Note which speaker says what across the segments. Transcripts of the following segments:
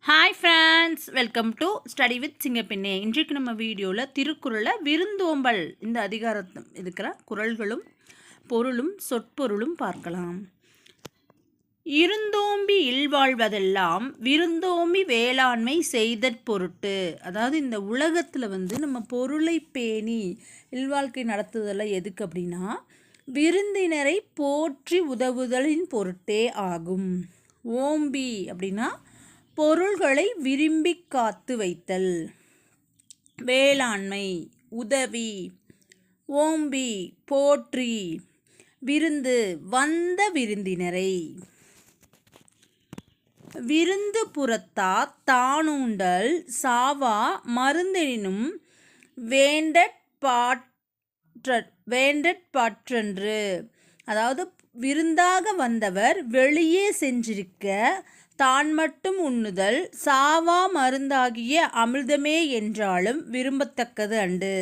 Speaker 1: Hi friends, welcome to study with Singappenne. இன்றைக்கு நம்ம வீடியோவில் திருக்குறளில் விருந்தோம்பல் இந்த அதிகாரத்தில் இருக்கிற குறள்களும் பொருளும் சொற்பொருளும் பார்க்கலாம். இருந்தோம்பி இல்வாழ்வதெல்லாம் விருந்தோம்பி வேளாண்மை செய்தற் பொருட்டு. அதாவது இந்த உலகத்தில் நம்ம பொருளை பேணி இல்வாழ்க்கை நடத்துதெல்லாம் எதுக்கு அப்படின்னா விருந்தினரை போற்றி உதவுதலின் பொருட்டே ஆகும். ஓம்பி அப்படின்னா பொருள்களை விரும்பி காத்து வைத்தல். வேளாண்மை உதவி. ஓம்பி போற்றி. விருந்து வந்த விருந்தினரை. விருந்து புறத்தா தானூண்டல் சாவா மருந்தெனினும் வேண்டற்பாற்றன்று. அதாவது விருந்தாக வந்தவர் வெளியே சென்றிருக்க தான் மட்டும் உண்ணுதல் சாவா மருந்தாகிய அமிர்தமே என்றாலும் விரும்பத்தக்கது அண்டு.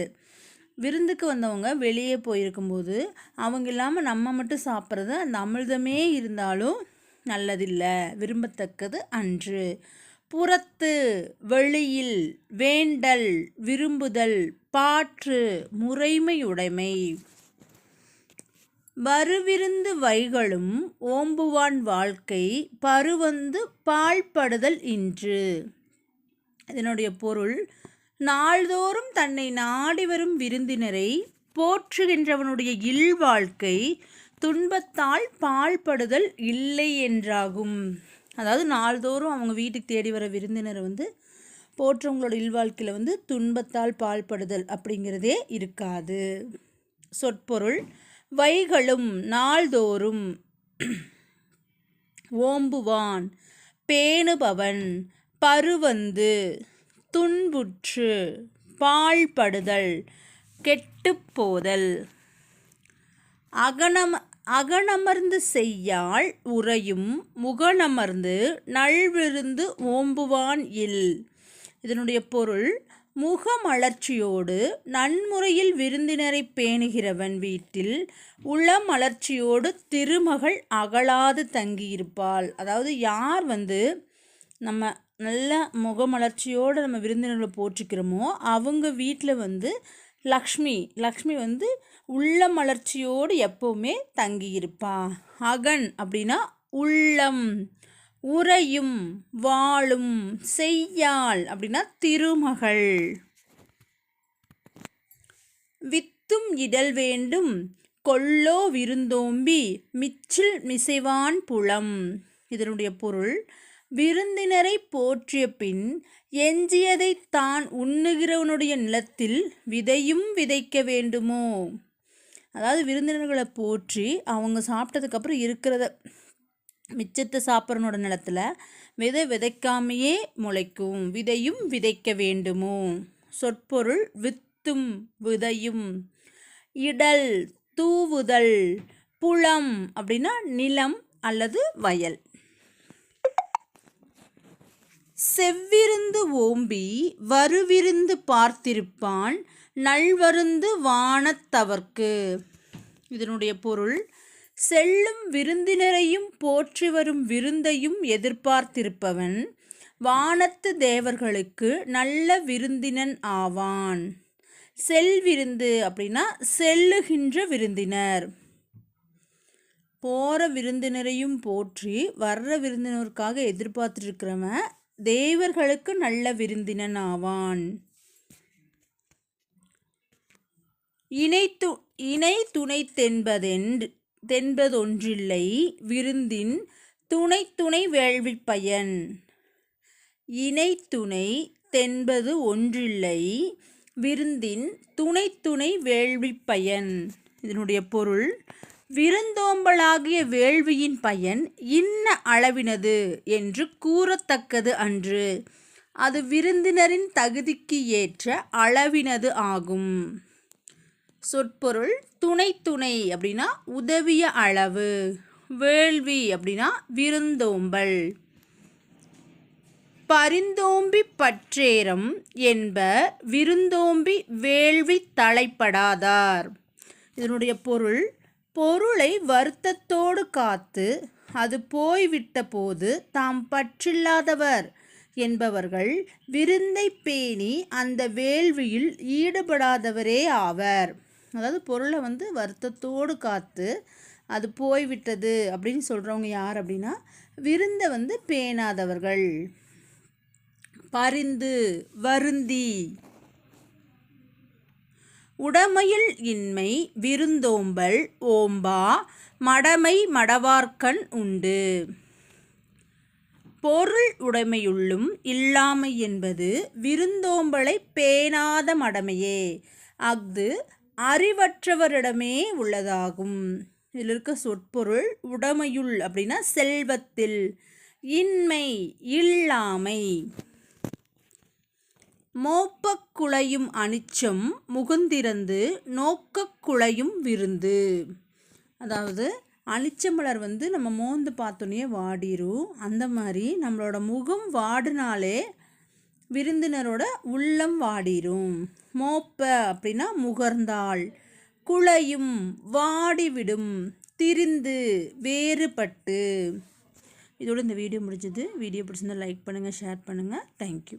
Speaker 1: விருந்துக்கு வந்தவங்க வெளியே போயிருக்கும்போது அவங்க இல்லாமல் நம்ம மட்டும் சாப்பிட்றது அந்த அமிர்தமே இருந்தாலும் நல்லதில்லை, விரும்பத்தக்கது அன்று. புறத்து வெளியில். வேண்டல் விரும்புதல். பாற்று முறைமையுடைமை. வருவிருந்து வைகளும் ஓம்புவான் வாழ்க்கை பருவந்து பாழ்படுதல் இன்று. இதனுடைய பொருள், நாள்தோறும் தன்னை நாடி வரும் விருந்தினரை போற்றுகின்றவனுடைய இல்வாழ்க்கை துன்பத்தால் பாழ்படுதல் இல்லை என்றாகும். அதாவது நாள்தோறும் அவங்க வீட்டுக்கு தேடி வர விருந்தினரை போற்றவங்களோட இல்வாழ்க்கையில் துன்பத்தால் பாழ்படுதல் அப்படிங்கிறதே இருக்காது. சொற்பொருள், வைகளும் நாள்தோறும். ஓம்புவான் பேணுபவன். பருவந்து துன்புற்று. பாழ்படுதல் கெட்டுப்போதல். அகனமர்ந்து செய்யாள் உறையும் முகனமர்ந்து நல்விருந்து ஓம்புவான் இல். இதனுடைய பொருள், முகமலர்ச்சியோடு நன்முறையில் விருந்தினரை பேணுகிறவன் வீட்டில் உளமலர்ச்சியோடு திருமகள் அகலாது தங்கியிருப்பாள். அதாவது யார் நம்ம நல்ல முகமலர்ச்சியோடு நம்ம விருந்தினர்களை போற்றிக்கிறோமோ அவங்க வீட்டில் லக்ஷ்மி உள்ளமலர்ச்சியோடு எப்போவுமே தங்கியிருப்பா. அகன் அப்படின்னா உள்ளம். உறையும் வாழும். செய்யாள் அப்படின்னா திருமகள். வித்தும் இடல் வேண்டும் கொல்லோ விருந்தோம்பி மிச்சில் மிசைவான் புலம். இதனுடைய பொருள், விருந்தினரை போற்றிய பின் எஞ்சியதை தான் உண்ணுகிறவனுடைய நிலத்தில் விதையும் விதைக்க வேண்டுமோ. அதாவது விருந்தினர்களை போற்றி அவங்க சாப்பிட்டதுக்கப்புறம் இருக்கிறத மிச்சத்தை சாப்பிட்றனோட நிலத்தில் விதை விதைக்காமையே முளைக்கும். விதையும் விதைக்க வேண்டுமோ. சொற்பொருள், வித்தும் விதையும். இடல் தூவுதல். புலம் அப்படின்னா நிலம் அல்லது வயல். செவ்விருந்து ஓம்பி வருவிருந்து பார்த்திருப்பான் நல்வருந்து வானத்தவர்க்கு. இதனுடைய பொருள், செல்லும் விருந்தினரையும் போற்றி வரும் விருந்தையும் எதிர்பார்த்திருப்பவன் வானத்து தேவர்களுக்கு நல்ல விருந்தினன் ஆவான். செல்விருந்து அப்படின்னா செல்லுகின்ற விருந்தினர். போகிற விருந்தினரையும் போற்றி வர்ற விருந்தினருக்காக எதிர்பார்த்துருக்கிறவன் தேவர்களுக்கு நல்ல விருந்தினன் ஆவான். இணை துணை தென்பதொன்றில்லை விருந்தின் துணை துணை வேள்வி பயன். இணை துணை தென்பது ஒன்றில்லை விருந்தின் துணை துணை வேள்வி பயன். இதனுடைய பொருள், விருந்தோம்பலாகிய வேள்வியின் பயன் இன்ன அளவினது என்று கூறத்தக்கது அன்று. அது விருந்தினரின் தகுதிக்கு ஏற்ற அளவினது ஆகும். சொற்பொருள், துணை துணை அப்படின்னா உதவிய அளவு. வேள்வி அப்படின்னா விருந்தோம்பல். பரிந்தோம்பி பற்றேரம் என்ப விருந்தோம்பி வேள்வி தலைப்படாதார். இதனுடைய பொருள், பொருளை வருத்தத்தோடு காத்து அது போய்விட்ட போது தாம் பற்றில்லாதவர் என்பவர்கள் விருந்தை பேணி அந்த வேள்வியில் ஈடுபடாதவரே ஆவர். அதாவது பொருளை வருத்தத்தோடு காத்து அது போய்விட்டது அப்படின்னு சொல்கிறவங்க யார் அப்படின்னா விருந்தை பேணாதவர்கள். பரிந்து வருந்தி. உடமையில் இன்மை விருந்தோம்பல் ஓம்பா மடமை மடவார்க்கண் உண்டு. பொருள் உடைமையுள்ளும் இல்லாமை என்பது விருந்தோம்பலை பேணாத மடமையே. அஃது அறிவற்றவரிடமே உள்ளதாகும். இதில் இருக்க சொற்பொருள் உடைமையுள் அப்படின்னா செல்வத்தில், இன்மை இல்லாமை. மோப்பக் குழையும் அனிச்சம் முகுந்திறந்து நோக்கக் குழையும் விருந்து. அதாவது அனிச்சமலர் நம்ம மோந்து பார்த்தோன்னே வாடிரும். அந்த மாதிரி நம்மளோட முகம் வாடினாலே விருந்தினரோட உள்ளம் வாடிரும். மோப்ப அப்படின்னா முகர்ந்தாள், குழையும் வாடிவிடும், திரிந்து வேறுபட்டு. இதோடு இந்த வீடியோ முடிஞ்சது. வீடியோ பிடிச்சிருந்தால் லைக் பண்ணுங்கள், ஷேர் பண்ணுங்கள். தேங்க்யூ.